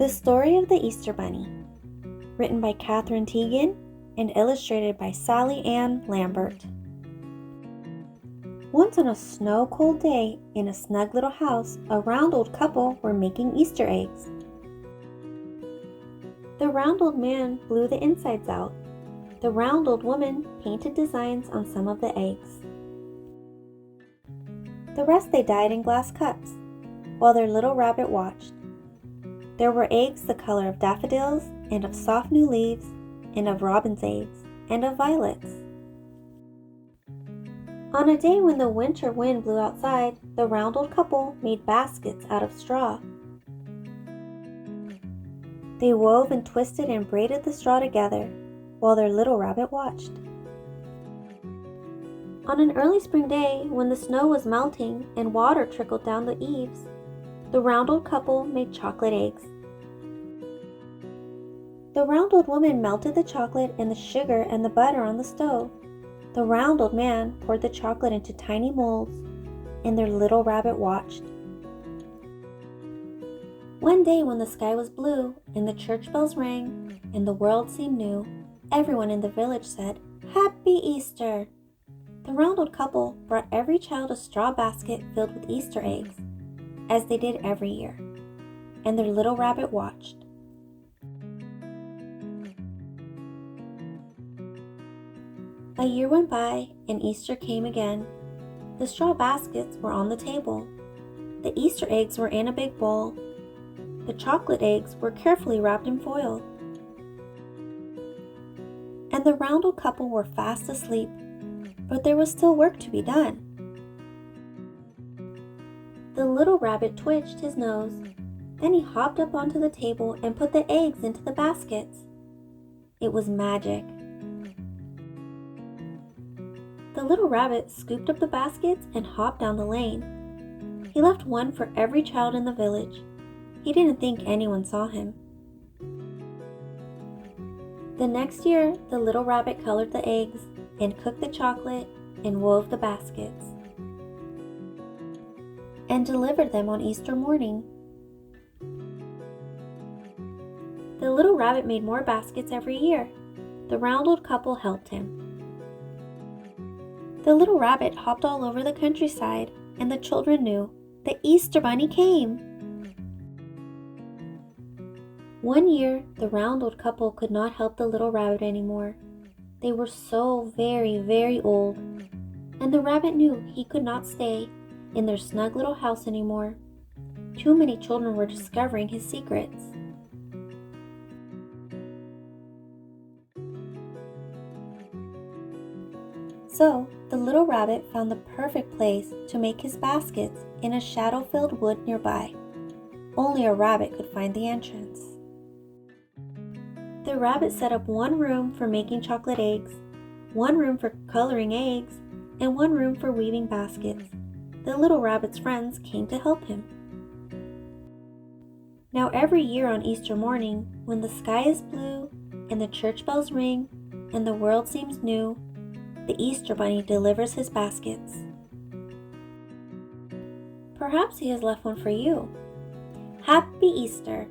The Story of the Easter Bunny, written by Katherine Teagan and illustrated by Sally Ann Lambert. Once on a snow-cold day in a snug little house, a round old couple were making Easter eggs. The round old man blew the insides out. The round old woman painted designs on some of the eggs. The rest they dyed in glass cups, while their little rabbit watched. There were eggs the color of daffodils, and of soft new leaves, and of robin's eggs, and of violets. On a day when the winter wind blew outside, the round old couple made baskets out of straw. They wove and twisted and braided the straw together, while their little rabbit watched. On an early spring day, when the snow was melting and water trickled down the eaves, the round old couple made chocolate eggs. The round old woman melted the chocolate and the sugar and the butter on the stove. The round old man poured the chocolate into tiny molds, and their little rabbit watched. One day when the sky was blue and the church bells rang and the world seemed new, everyone in the village said, "Happy Easter!" The round old couple brought every child a straw basket filled with Easter eggs, as they did every year, and their little rabbit watched. A year went by, and Easter came again. The straw baskets were on the table. The Easter eggs were in a big bowl. The chocolate eggs were carefully wrapped in foil. And the round old couple were fast asleep, but there was still work to be done. The little rabbit twitched his nose. Then he hopped up onto the table and put the eggs into the baskets. It was magic. The little rabbit scooped up the baskets and hopped down the lane. He left one for every child in the village. He didn't think anyone saw him. The next year, the little rabbit colored the eggs and cooked the chocolate and wove the baskets and delivered them on Easter morning. The little rabbit made more baskets every year. The round old couple helped him. The little rabbit hopped all over the countryside, and the children knew the Easter Bunny came. One year, the round old couple could not help the little rabbit anymore. They were so very, very old, and the rabbit knew he could not stay in their snug little house anymore. Too many children were discovering his secrets. So, the little rabbit found the perfect place to make his baskets in a shadow-filled wood nearby. Only a rabbit could find the entrance. The rabbit set up one room for making chocolate eggs, one room for coloring eggs, and one room for weaving baskets. The little rabbit's friends came to help him. Now every year on Easter morning, when the sky is blue and the church bells ring and the world seems new, the Easter Bunny delivers his baskets. Perhaps he has left one for you. Happy Easter!